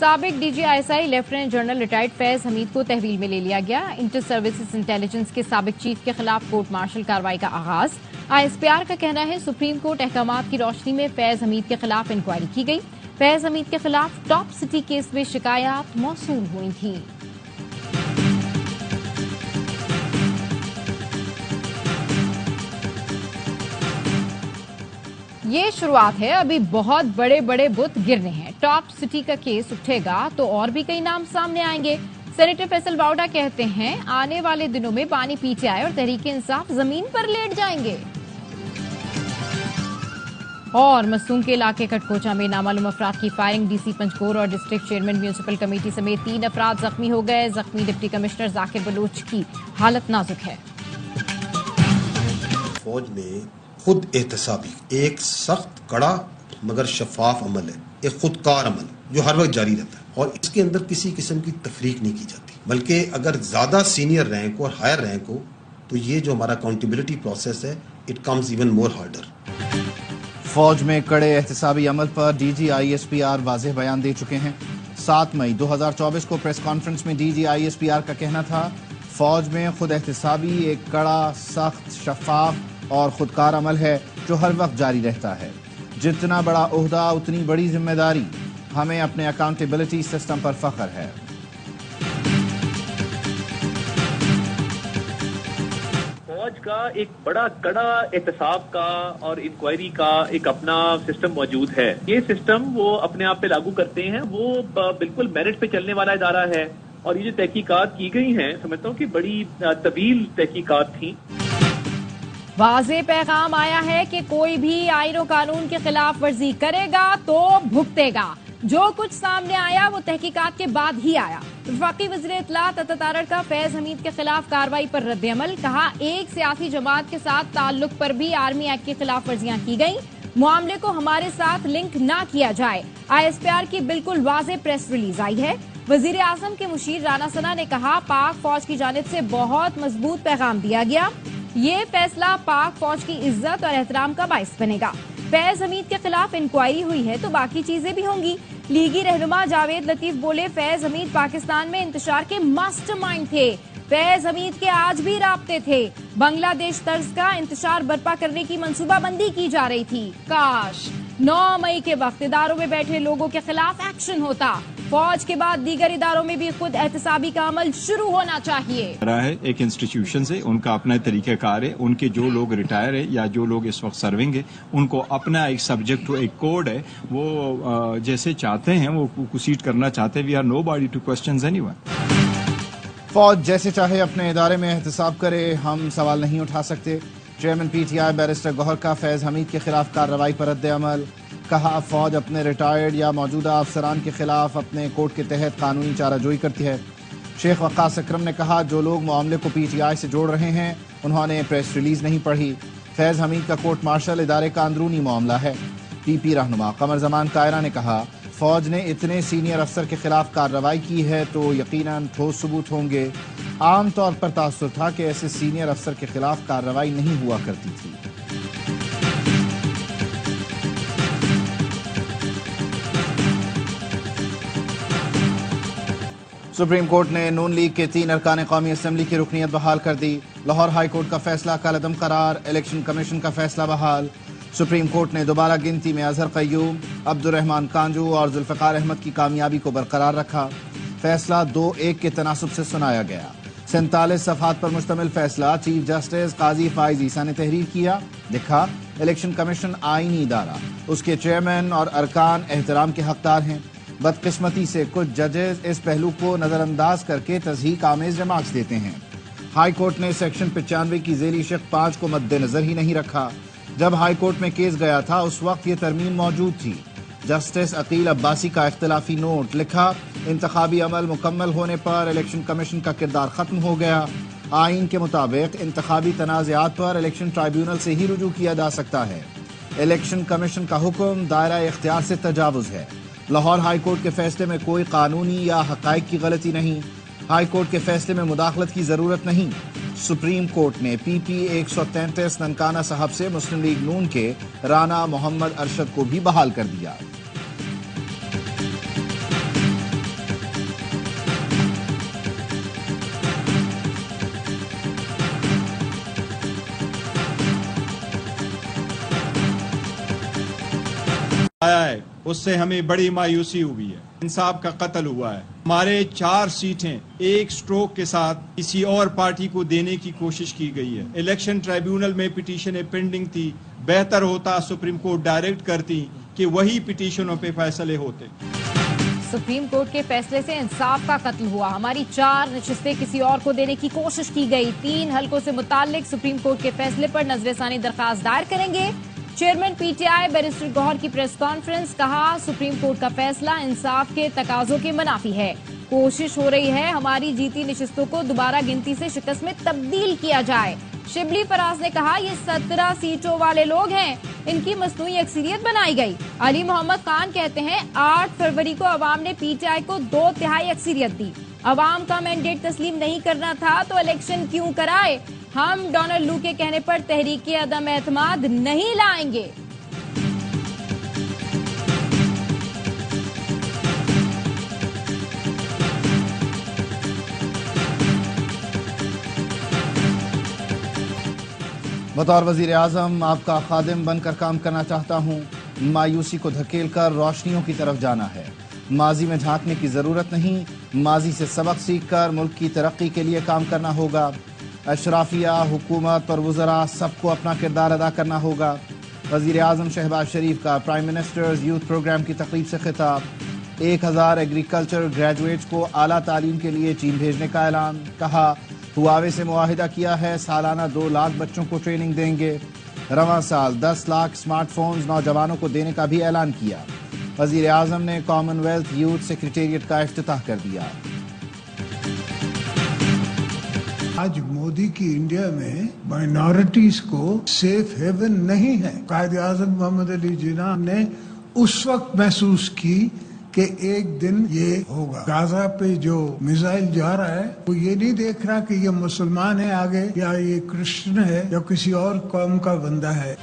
سابق D G I S I lieutenant general retired Faiz Hamid کو تحویل میں لے لیا گیا۔ انٹر سروسز انٹیلیجنس کے سابق چیف کے خلاف کورٹ مارشل کارروائی کا آغاز۔ آئی ایس پی آر کا کہنا ہے سپریم کورٹ احکامات کی روشنی میں فیض حمید کے خلاف انکوائری کی گئی۔ فیض حمید کے خلاف ٹاپ سٹی کیس میں شکایات موصول ہوئی تھیں۔ یہ شروعات ہے، ابھی بہت بڑے بڑے بت گرنے ہیں۔ ٹاپ سٹی کا کیس اٹھے گا تو اور بھی کئی نام سامنے آئیں گے۔ سینیٹر فیصل باوڈا کہتے ہیں آنے والے دنوں میں پانی پیچھے آئے اور تحریک انصاف زمین پر لیٹ جائیں گے۔ اور مسوم کے علاقے کٹکوچا میں نامعلوم افراد کی فائرنگ، ڈی سی پنجکور اور ڈسٹرکٹ چیئرمین میونسپل کمیٹی سمیت 3 افراد زخمی ہو گئے۔ زخمی ڈپٹی کمشنر ذاکر بلوچ کی حالت نازک ہے۔ فوج میں خود احتسابی ایک سخت کڑا مگر شفاف عمل ہے، ایک خودکار عمل جو ہر وقت جاری رہتا ہے، اور اس کے اندر کسی قسم کی تفریق نہیں کی جاتی، بلکہ اگر زیادہ سینئر رینک ہو اور ہائر رینک ہو تو یہ جو ہمارا اکاؤنٹیبلٹی پروسیس ہے it comes even more harder. فوج میں کڑے احتسابی عمل پر D G I S P R واضح بیان دے چکے ہیں۔ 7 مئی 2024 کو پریس کانفرنس میں D G I S P R کا کہنا تھا فوج میں خود احتسابی ایک کڑا، سخت، شفاف اور خودکار عمل ہے جو ہر وقت جاری رہتا ہے۔ جتنا بڑا عہدہ اتنی بڑی ذمہ داری، ہمیں اپنے اکاؤنٹیبلٹی سسٹم پر فخر ہے۔ فوج کا ایک بڑا کڑا احتساب کا اور انکوائری کا ایک اپنا سسٹم موجود ہے۔ یہ سسٹم وہ اپنے آپ پہ لاگو کرتے ہیں، وہ بالکل میرٹ پہ چلنے والا ادارہ ہے، اور یہ جو تحقیقات کی گئی ہیں سمجھتا ہوں کہ بڑی طویل تحقیقات تھیں۔ واضح پیغام آیا ہے کہ کوئی بھی آئین و قانون کی خلاف ورزی کرے گا تو بھگتے گا۔ جو کچھ سامنے آیا وہ تحقیقات کے بعد ہی آیا۔ وفاقی وزیر اطلاعات عطا تارڑ کا فیض حمید کے خلاف کارروائی پر رد عمل، کہا ایک سیاسی جماعت کے ساتھ تعلق پر بھی آرمی ایکٹ کی خلاف ورزیاں کی گئیں، معاملے کو ہمارے ساتھ لنک نہ کیا جائے۔ آئی ایس پی آر کی بالکل واضح پریس ریلیز آئی ہے۔ وزیر اعظم کے مشیر رانا ثنا نے کہا پاک فوج کی جانب سے بہت مضبوط پیغام دیا گیا، یہ فیصلہ پاک فوج کی عزت اور احترام کا باعث بنے گا۔ فیض حمید کے خلاف انکوائری ہوئی ہے تو باقی چیزیں بھی ہوں گی۔ لیگی رہنما جاوید لطیف بولے فیض حمید پاکستان میں انتشار کے ماسٹر مائنڈ تھے، فیض حمید کے آج بھی رابطے تھے، بنگلہ دیش طرز کا انتشار برپا کرنے کی منصوبہ بندی کی جا رہی تھی۔ کاش 9 مئی کے وقت اداروں میں بیٹھے لوگوں کے خلاف ایکشن ہوتا، فوج کے بعد دیگر اداروں میں بھی خود احتسابی کا عمل شروع ہونا چاہیے۔ ایک انسٹیٹیوشن سے ان کا اپنا طریقہ کار ہے، ان کے جو لوگ ریٹائر ہے یا جو لوگ اس وقت سرونگ ہے ان کو اپنا ایک سبجیکٹ ایک کوڈ ہے، وہ جیسے چاہتے ہیں وہ پروسیڈ کرنا چاہتے ہیں۔ We are nobody to questions anyone. فوج جیسے چاہے اپنے ادارے میں احتساب کرے، ہم سوال نہیں اٹھا سکتے۔ Chairman P T I barrister Gohar کا فیض حمید کے خلاف کارروائی پر رد عمل، کہا فوج اپنے ریٹائرڈ یا موجودہ افسران کے خلاف اپنے کوڈ کے تحت قانونی چارہ جوئی کرتی ہے۔ شیخ وقاص اکرم نے کہا جو لوگ معاملے کو پی ٹی آئی سے جوڑ رہے ہیں انہوں نے پریس ریلیز نہیں پڑھی، فیض حمید کا کورٹ مارشل ادارے کا اندرونی معاملہ ہے۔ پی پی رہنما قمر زمان کائرہ نے کہا فوج نے اتنے سینئر افسر کے خلاف کارروائی کی ہے تو یقیناً ٹھوس ثبوت ہوں گے۔ عام طور پر تاثر تھا کہ ایسے سینئر افسر کے خلاف کارروائی نہیں ہوا کرتی تھی۔ سپریم کورٹ نے نون لیگ کے 3 ارکان قومی اسمبلی کی رکنیت بحال کر دی۔ لاہور ہائی کورٹ کا فیصلہ کالعدم قرار، الیکشن کمیشن کا فیصلہ بحال۔ سپریم کورٹ نے دوبارہ گنتی میں اظہر قیوم، عبد الرحمان کانجو اور ذوالفقار احمد کی کامیابی کو برقرار رکھا۔ فیصلہ 2-1 کے تناسب سے سنایا گیا۔ 47 صفحات پر مشتمل فیصلہ چیف جسٹس قاضی فائز عیسیٰ نے تحریر کیا، لکھا الیکشن کمیشن آئینی ادارہ، اس کے چیئرمین اور ارکان احترام کے حقدار ہیں۔ بدقسمتی سے کچھ ججز اس پہلو کو نظر انداز کر کے تضحیک آمیز ریمارکس دیتے ہیں۔ ہائی کورٹ نے سیکشن 95 کی ذیلی شق 5 کو مد نظر ہی نہیں رکھا۔ جب ہائی کورٹ میں کیس گیا تھا اس وقت یہ ترمیم موجود تھی۔ جسٹس عقیل عباسی کا اختلافی نوٹ، لکھا انتخابی عمل مکمل ہونے پر الیکشن کمیشن کا کردار ختم ہو گیا۔ آئین کے مطابق انتخابی تنازعات پر الیکشن ٹرائیبیونل سے ہی رجوع کیا جا سکتا ہے۔ الیکشن کمیشن کا حکم دائرہ اختیار سے تجاوز ہے۔ لاہور ہائی کورٹ کے فیصلے میں کوئی قانونی یا حقائق کی غلطی نہیں، ہائی کورٹ کے فیصلے میں مداخلت کی ضرورت نہیں۔ سپریم کورٹ نے پی پی 133 ننکانہ صاحب سے مسلم لیگ نون کے رانا محمد ارشد کو بھی بحال کر دیا۔ آیا ہے اس سے ہمیں بڑی مایوسی ہوئی ہے. انصاف کا قتل ہوا ہے. ہمارے 4 سیٹیں ایک سٹروک کے ساتھ کسی اور پارٹی کو دینے کی کوشش کی گئی ہے. الیکشن ٹریبیونل میں پٹیشنیں پینڈنگ تھی. بہتر ہوتا سپریم کورٹ ڈائریکٹ کرتی کہ وہی پٹیشنوں پہ فیصلے ہوتے. سپریم کورٹ کے فیصلے سے انصاف کا قتل ہوا. ہماری 4 نشستیں کسی اور کو دینے کی کوشش کی گئی. 3 حلقوں سے متعلق سپریم کورٹ کے فیصلے پر نظر ثانی درخواست دائر کریں گے. Chairman P T I barrister Gohar کی پریس کانفرنس. کہا سپریم کورٹ کا فیصلہ انصاف کے تقاضوں کے منافی ہے. کوشش ہو رہی ہے ہماری جیتی نشستوں کو دوبارہ گنتی سے شکست میں تبدیل کیا جائے. شبلی فراز نے کہا یہ 17 سیٹوں والے لوگ ہیں, ان کی مصنوعی اکثریت بنائی گئی. علی محمد خان کہتے ہیں 8 فروری کو عوام نے پی ٹی آئی کو 2/3 اکثریت دی. عوام کا مینڈیٹ تسلیم نہیں کرنا تھا تو الیکشن کیوں کرائے. ہم ڈونلڈ لو کے کہنے پر تحریک عدم اعتماد نہیں لائیں گے. بطور وزیر اعظم آپ کا خادم بن کر کام کرنا چاہتا ہوں. مایوسی کو دھکیل کر روشنیوں کی طرف جانا ہے. ماضی میں جھانکنے کی ضرورت نہیں. ماضی سے سبق سیکھ کر ملک کی ترقی کے لیے کام کرنا ہوگا. اشرافیہ, حکومت اور وزراء سب کو اپنا کردار ادا کرنا ہوگا. وزیر اعظم شہباز شریف کا پرائم منسٹرز یوتھ پروگرام کی تقریب سے خطاب. 1000 ایگریکلچر گریجویٹس کو اعلیٰ تعلیم کے لیے چین بھیجنے کا اعلان. کہا ہواوے سے معاہدہ کیا ہے, سالانہ 2 لاکھ بچوں کو ٹریننگ دیں گے. رواں سال 10 لاکھ سمارٹ فونز نوجوانوں کو دینے کا بھی اعلان کیا. وزیر اعظم نے کامن ویلتھ یوتھ سیکریٹریٹ کا افتتاح کر دیا. آج مودی کی انڈیا میں مائنورٹیز کو سیف ہیون نہیں ہے. قائد اعظم محمد علی جناح نے اس وقت محسوس کی کہ ایک دن یہ ہوگا. غزہ پہ جو میزائل جا رہا ہے وہ یہ نہیں دیکھ رہا کہ یہ مسلمان ہے آگے یا یہ کرسچن ہے یا کسی اور قوم کا بندہ ہے.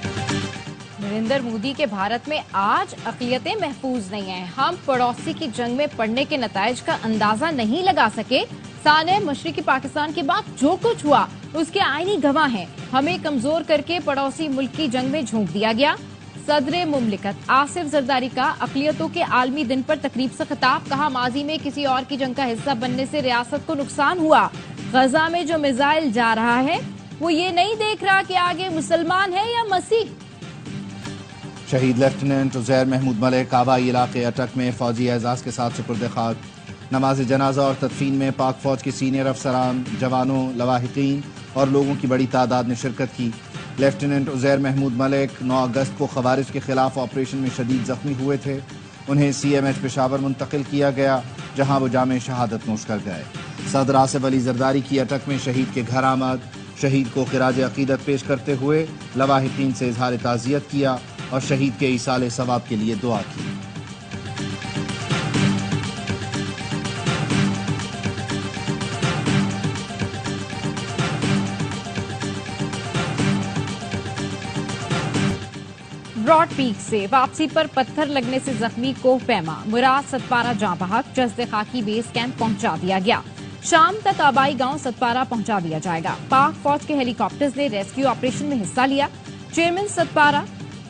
نریندر مودی کے بھارت میں آج اقلیتیں محفوظ نہیں ہیں. ہم پڑوسی کی جنگ میں پڑنے کے نتائج کا اندازہ نہیں لگا سکے. سانحہ مشرقی پاکستان کے بعد جو کچھ ہوا اس کے آئینی گواہ ہیں. ہمیں کمزور کر کے پڑوسی ملک کی جنگ میں جھونک دیا گیا. صدر مملکت آصف زرداری کا اقلیتوں کے عالمی دن پر تقریب سے خطاب. کہا ماضی میں کسی اور کی جنگ کا حصہ بننے سے ریاست کو نقصان ہوا. غزہ میں جو میزائل جا رہا ہے وہ یہ نہیں دیکھ رہا کہ آگے مسلمان ہے یا مسیح. شہید لیفٹیننٹ عزیر محمود ملک آبائی علاقے اٹک میں فوجی اعزاز کے ساتھ سپرد خاک. نماز جنازہ اور تدفین میں پاک فوج کے سینئر افسران, جوانوں, لواحقین اور لوگوں کی بڑی تعداد نے شرکت کی. لیفٹیننٹ عزیر محمود ملک 9 اگست کو خوارج کے خلاف آپریشن میں شدید زخمی ہوئے تھے. انہیں سی ایم ایچ پشاور منتقل کیا گیا جہاں وہ جام شہادت نوش کر گئے. صدر آصف علی زرداری کی اٹک میں شہید کے گھر آمد. شہید کو خراج عقیدت پیش کرتے ہوئے لواحقین سے اظہار تعزیت کیا اور شہید کے ایصال ثواب کے لیے دعا کی. براڈ پیک سے واپسی پر پتھر لگنے سے زخمی کوہ پیما مراد ستپارہ جاں بحق جسد خاکی بیس کیمپ پہنچا دیا گیا. شام تک آبائی گاؤں ستپارہ پہنچا دیا جائے گا. پاک فوج کے ہیلی کاپٹرز نے ریسکیو آپریشن میں حصہ لیا. Chairman Satpara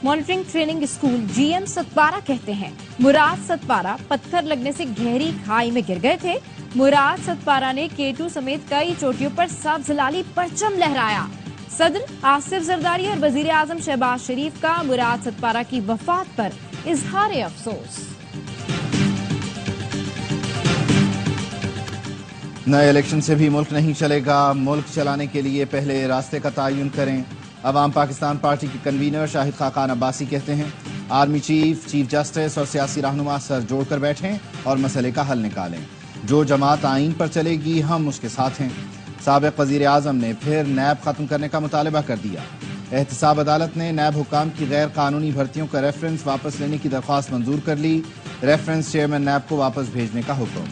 monitoring training school G M Satpara کہتے ہیں مراد ستپارہ پتھر لگنے سے گہری کھائی میں گر گئے تھے. مراد ستپارہ نے K2 سمیت کئی چوٹیوں پر سبز لالی پرچم لہرایا. صدر آصف زرداری اور وزیر اعظم شہباز شریف کا مراد ستپارہ کی وفات پر اظہار افسوس. نئے الیکشن سے بھی ملک نہیں چلے گا. ملک چلانے کے لیے پہلے راستے کا تعین کریں. عوام پاکستان پارٹی کے کنوینر شاہد خاقان عباسی کہتے ہیں آرمی چیف, چیف جسٹس اور سیاسی رہنما سر جوڑ کر بیٹھیں اور مسئلے کا حل نکالیں. جو جماعت آئین پر چلے گی ہم اس کے ساتھ ہیں. سابق وزیر اعظم نے پھر نیب ختم کرنے کا مطالبہ کر دیا. احتساب عدالت نے نیب حکام کی غیر قانونی بھرتیوں کا ریفرنس واپس لینے کی درخواست منظور کر لی. ریفرنس چیئرمین نیب کو واپس بھیجنے کا حکم.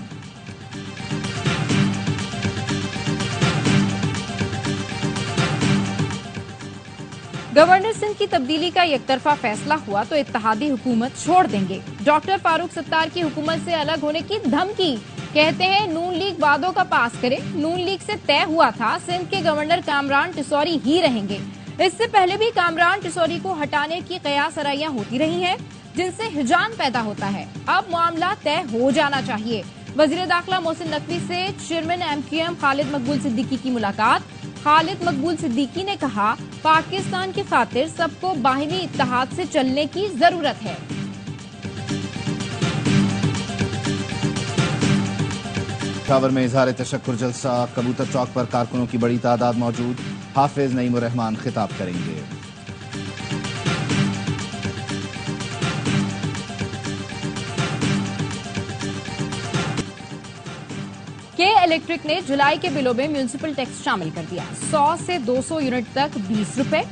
گورنر سندھ کی تبدیلی کا یک طرفہ فیصلہ ہوا تو اتحادی حکومت چھوڑ دیں گے. ڈاکٹر فاروق ستار کی حکومت سے الگ ہونے کی دھمکی. کہتے ہیں نون لیگ وعدوں کا پاس کرے. نون لیگ سے طے ہوا تھا سندھ کے گورنر کامران ٹسوری ہی رہیں گے. اس سے پہلے بھی کامران ٹسوری کو ہٹانے کی قیاس آرائیاں ہوتی رہی ہیں. جن سے ہجان پیدا ہوتا ہے۔ اب معاملہ طے ہو جانا چاہیے۔ وزیر داخلہ محسن نقوی سے چیئرمین MQM خالد مقبول صدیقی کی ملاقات۔ خالد مقبول صدیقی نے کہا، پاکستان کی خاطر سب کو باہمی اتحاد سے چلنے کی ضرورت ہے۔ پشاور میں اظہار تشکر جلسہ، کبوتر چوک پر کارکنوں کی بڑی تعداد موجود، حافظ نعیم الرحمان خطاب کریں گے۔ کے الیکٹرک نے جولائی کے بلوں میں میونسپل ٹیکس شامل کر دیا۔ 100 سے 200 یونٹ تک 20 روپے،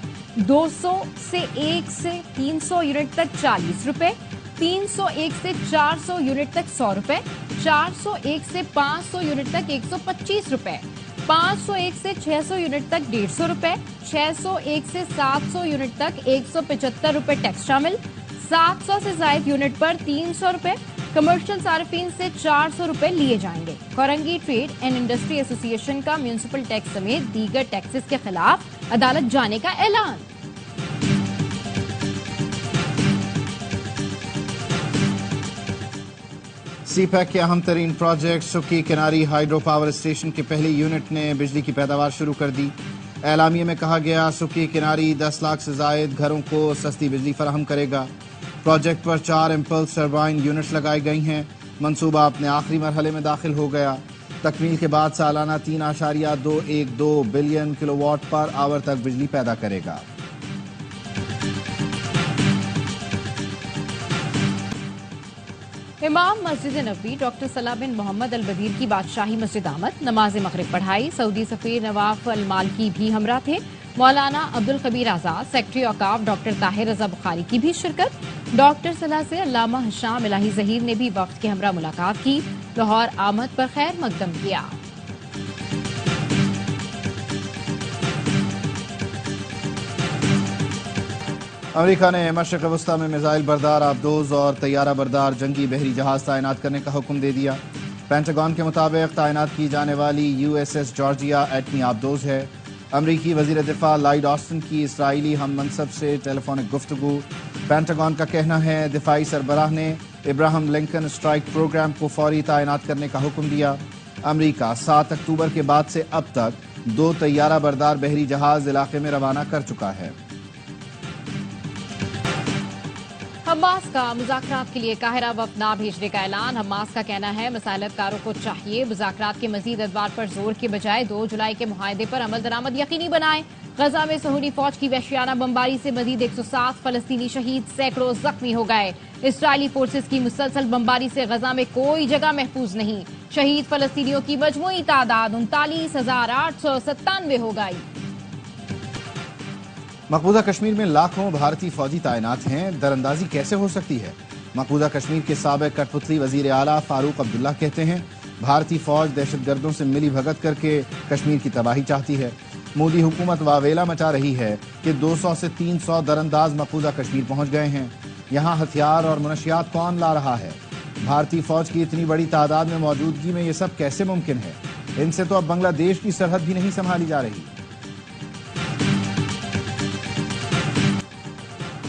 200 سے 1 سے 300 یونٹ تک 40 روپے، 301 سے 400 یونٹ تک 100 روپے، 401 سے 500 یونٹ تک 125 روپے، 501 سے 600 یونٹ تک 150 روپے، 601 سے 700 یونٹ تک 175 روپے ٹیکس شامل، 700 سے زائد یونٹ پر 300 روپے، کمرشل صارفین سے 400 روپے لیے جائیں گے۔ کورنگی ٹریڈ اینڈ انڈسٹری ایسوسی ایشن کا میونسپل ٹیکس سمیت دیگر ٹیکسز کے خلاف عدالت جانے کا اعلان۔ سی پیک کے اہم ترین پروجیکٹ سکی کناری ہائیڈرو پاور اسٹیشن کے پہلی یونٹ نے بجلی کی پیداوار شروع کر دی۔ اعلامیے میں کہا گیا، سکی کناری 10 لاکھ سے زائد گھروں کو سستی بجلی فراہم کرے گا۔ پروجیکٹ پر 4 امپلس ٹربائن یونٹس لگائی گئی ہیں۔ منصوبہ اپنے آخری مرحلے میں داخل ہو گیا۔ تکمیل کے بعد سالانہ 3.212 بلین کلو واٹ پر آور تک بجلی پیدا کرے گا۔ امام مسجد نبوی ڈاکٹر صلاح بن محمد البدیر کی بادشاہی مسجد آمد، نماز مغرب پڑھائی۔ سعودی سفیر نواف المالکی بھی ہمراہ تھے۔ مولانا عبدالخبیر آزاد، سیکرٹری اوقاف ڈاکٹر طاہر رضا بخاری کی بھی شرکت۔ ڈاکٹر صلاح سے علامہ ہشام الہی ظہیر نے بھی وفد کے ہمراہ ملاقات کی، لاہور آمد پر خیر مقدم کیا۔ امریکہ نے مشرق وسطی میں میزائل بردار آبدوز اور طیارہ بردار جنگی بحری جہاز تعینات کرنے کا حکم دے دیا۔ پینٹاگون کے مطابق تعینات کی جانے والی USS جارجیا ایٹمی آبدوز ہے۔ امریکی وزیر دفاع لائیڈ آسٹن کی اسرائیلی ہم منصب سے ٹیلی فونک گفتگو۔ پینٹاگون کا کہنا ہے، دفاعی سربراہ نے ابراہم لنکن اسٹرائک پروگرام کو فوری تعینات کرنے کا حکم دیا۔ امریکہ 7 اکتوبر کے بعد سے اب تک 2 طیارہ بردار بحری جہاز علاقے میں روانہ کر چکا ہے۔ حماس کا مذاکرات کے لیے قاہرہ وفد نہ بھیجنے کا اعلان۔ حماس کا کہنا ہے، مسالت کاروں کو چاہیے مذاکرات کے مزید ادوار پر زور کے بجائے 2 جولائی کے معاہدے پر عمل درآمد یقینی بنائیں۔ غزہ میں صہیونی فوج کی وحشیانہ بمباری سے مزید 107 فلسطینی شہید، سینکڑوں زخمی ہو گئے۔ اسرائیلی فورسز کی مسلسل بمباری سے غزہ میں کوئی جگہ محفوظ نہیں۔ شہید فلسطینیوں کی مجموعی تعداد 39,897 ہو گئی۔ مقبوضہ کشمیر میں لاکھوں بھارتی فوجی تعینات ہیں، دراندازی کیسے ہو سکتی ہے؟ مقبوضہ کشمیر کے سابق کٹ پتلی وزیر اعلیٰ فاروق عبداللہ کہتے ہیں، بھارتی فوج دہشت گردوں سے ملی بھگت کر کے کشمیر کی تباہی چاہتی ہے۔ مودی حکومت واویلا مچا رہی ہے کہ 200 سے 300 درانداز مقبوضہ کشمیر پہنچ گئے ہیں۔ یہاں ہتھیار اور منشیات کون لا رہا ہے؟ بھارتی فوج کی اتنی بڑی تعداد میں موجودگی میں یہ سب کیسے ممکن ہے؟ ان سے تو اب بنگلہ دیش کی سرحد بھی نہیں سنبھالی جا رہی۔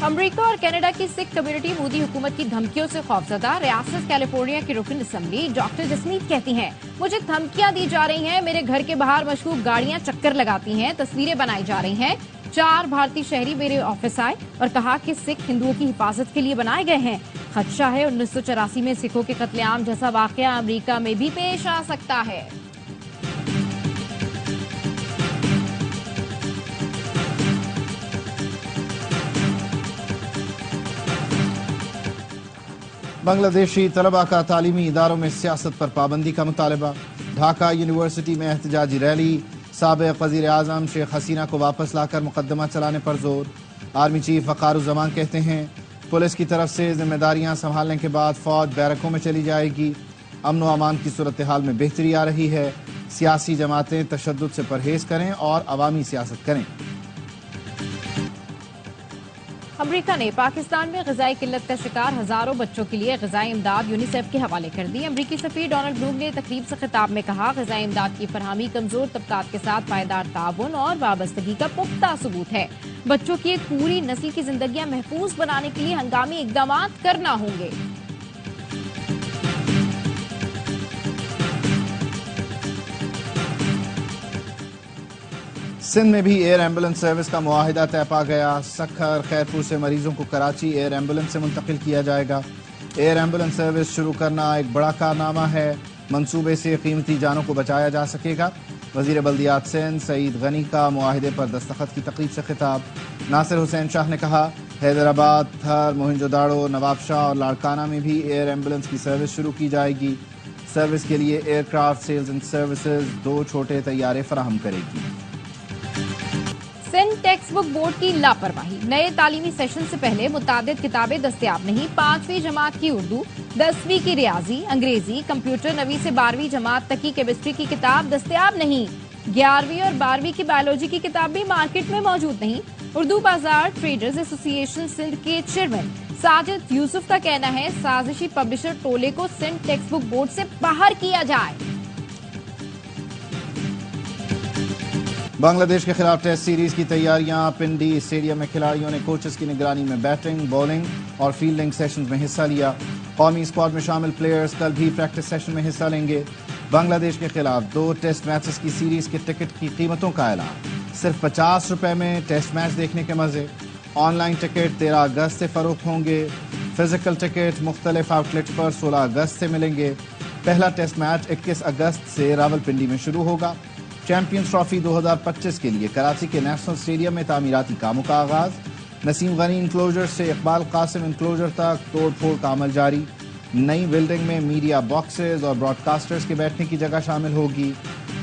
امریکہ اور کینیڈا کی سکھ کمیونٹی مودی حکومت کی دھمکیوں سے خوفزدہ۔ ریاست کیلیفورنیا کی رکن اسمبلی ڈاکٹر جسمیت کہتی ہیں، مجھے دھمکیاں دی جا رہی ہیں، میرے گھر کے باہر مشکوک گاڑیاں چکر لگاتی ہیں، تصویریں بنائی جا رہی ہیں۔ 4 بھارتی شہری میرے آفس آئے اور کہا کہ سکھ ہندوؤں کی حفاظت کے لیے بنائے گئے ہیں۔ خدشہ ہے 1984 میں سکھوں کے قتل عام جیسا واقعہ امریکہ میں بھی پیش آ سکتا ہے۔ بنگلہ دیشی طلباء کا تعلیمی اداروں میں سیاست پر پابندی کا مطالبہ۔ ڈھاکہ یونیورسٹی میں احتجاجی ریلی، سابق وزیر اعظم شیخ حسینہ کو واپس لا کر مقدمہ چلانے پر زور۔ آرمی چیف وقار الزمان کہتے ہیں، پولیس کی طرف سے ذمہ داریاں سنبھالنے کے بعد فوج بیرکوں میں چلی جائے گی۔ امن و امان کی صورتحال میں بہتری آ رہی ہے۔ سیاسی جماعتیں تشدد سے پرہیز کریں اور عوامی سیاست کریں۔ امریکہ نے پاکستان میں غذائی قلت کا شکار ہزاروں بچوں کے لیے غذائی امداد یونیسیف کے حوالے کر دی۔ امریکی سفیر ڈونلڈ بلوم نے تقریب سے خطاب میں کہا، غذائی امداد کی فراہمی کمزور طبقات کے ساتھ پائیدار تعاون اور وابستگی کا پختہ ثبوت ہے۔ بچوں کی ایک پوری نسل کی زندگیاں محفوظ بنانے کے لیے ہنگامی اقدامات کرنا ہوں گے۔ سندھ میں بھی ایئر ایمبولنس سروس کا معاہدہ طے پا گیا۔ سکھر خیرپور سے مریضوں کو کراچی ایئر ایمبولنس سے منتقل کیا جائے گا۔ ایئر ایمبولنس سروس شروع کرنا ایک بڑا کارنامہ ہے، منصوبے سے قیمتی جانوں کو بچایا جا سکے گا۔ وزیر بلدیات سندھ سعید غنی کا معاہدے پر دستخط کی تقریب سے خطاب۔ ناصر حسین شاہ نے کہا، حیدرآباد، تھر، موہنجو داڑو، نواب شاہ اور لاڑکانہ میں بھی ایئر ایمبولنس کی سروس شروع کی جائے گی۔ سروس کے لیے aircraft sales and services 2 چھوٹے طیارے فراہم کرے گی۔ سندھ ٹیکسٹ بک بورڈ کی لاپرواہی، نئے تعلیمی سیشن سے پہلے متعدد کتابیں دستیاب نہیں۔ 5ویں جماعت کی اردو، 10ویں کی ریاضی، انگریزی، کمپیوٹر، 9ویں سے 12ویں جماعت تک کی کیمسٹری کی کتاب دستیاب نہیں۔ 11ویں اور 12ویں کی بایولوجی کی کتاب بھی مارکیٹ میں موجود نہیں۔ اردو بازار ٹریڈرز ایسوسی ایشن سندھ کے چیئرمین ساجد یوسف کا کہنا ہے، سازشی پبلشر ٹولے کو سندھ ٹیکسٹ بک بورڈ سے باہر کیا جائے۔ بنگلہ دیش کے خلاف ٹیسٹ سیریز کی تیاریاں، پنڈی اسٹیڈیم میں کھلاڑیوں نے کوچز کی نگرانی میں بیٹنگ، بولنگ اور فیلڈنگ سیشنز میں حصہ لیا۔ قومی اسکواڈ میں شامل پلیئرز کل بھی پریکٹس سیشن میں حصہ لیں گے۔ بنگلہ دیش کے خلاف 2 ٹیسٹ میچز کی سیریز کے ٹکٹ کی قیمتوں کا اعلان، صرف 50 روپے میں ٹیسٹ میچ دیکھنے کے مزے۔ آن لائن ٹکٹ 13 اگست سے فروخت ہوں گے۔ فزیکل ٹکٹ مختلف آؤٹ لیٹ پر 16 اگست سے ملیں گے۔ پہلا ٹیسٹ میچ 21 اگست سے راولپنڈی میں شروع ہوگا۔ چیمپئنز ٹرافی 2025 کے لیے کراچی کے نیشنل اسٹیڈیم میں تعمیراتی کاموں کا آغاز۔ نسیم غنی انکلوجر سے اقبال قاسم انکلوجر تک توڑ پھوڑ کا عمل جاری۔ نئی بلڈنگ میں میڈیا باکسز اور براڈ کاسٹرز کے بیٹھنے کی جگہ شامل ہوگی۔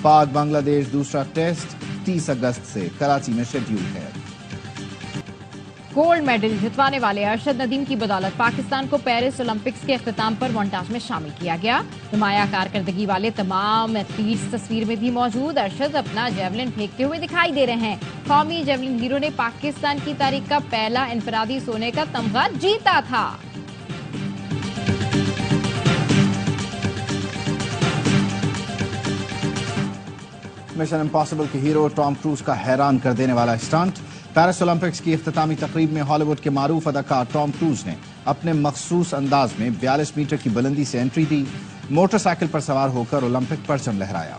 پاک بنگلہ دیش دوسرا ٹیسٹ 30 اگست سے کراچی میں شیڈیول ہے۔ گولڈ میڈل جتوانے والے ارشد ندیم کی بدولت پاکستان کو پیرس اولمپکس کے اختتام پر مونٹاج میں شامل کیا گیا۔ نمایاں کارکردگی والے تمام ایتھلیٹس تصویر میں بھی موجود۔ ارشد اپنا جیولن پھینکتے ہوئے دکھائی دے رہے ہیں۔ قومی جیولن ہیرو نے پاکستان کی تاریخ کا پہلا انفرادی سونے کا تمغہ جیتا تھا۔ مشن امپاسبل کے ہیرو ٹام کروز کا حیران کر دینے والا اسٹنٹ۔ پیرس اولمپکس کی اختتامی تقریب میں ہالی ووڈ کے معروف اداکار ٹام کروز نے اپنے مخصوص انداز میں 42 میٹر کی بلندی سے انٹری دی، موٹر سائیکل پر سوار ہو کر اولمپک پرچم لہرایا۔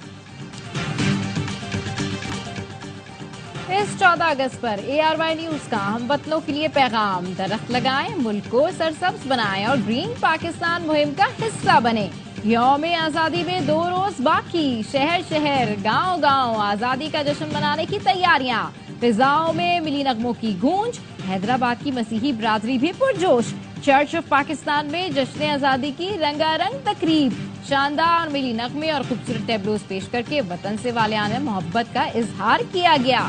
اس 14 اگست پر ARY نیوز کا ہم وطنوں کے لیے پیغام، درخت لگائیں، ملک کو سرسبز بنائیں اور گرین پاکستان مہم کا حصہ بنیں۔ یوم آزادی میں 2 روز باقی، شہر شہر، گاؤں گاؤں آزادی کا جشن منانے کی تیاریاں۔ فضاؤں میں ملی نغموں کی گونج، حیدرآباد کی مسیحی برادری بھی پرجوش۔ چرچ آف پاکستان میں جشن آزادی کی رنگا رنگ تقریب، شاندار ملی نغمے اور خوبصورت ٹیبلوز پیش کر کے وطن سے والہانہ محبت کا اظہار کیا گیا۔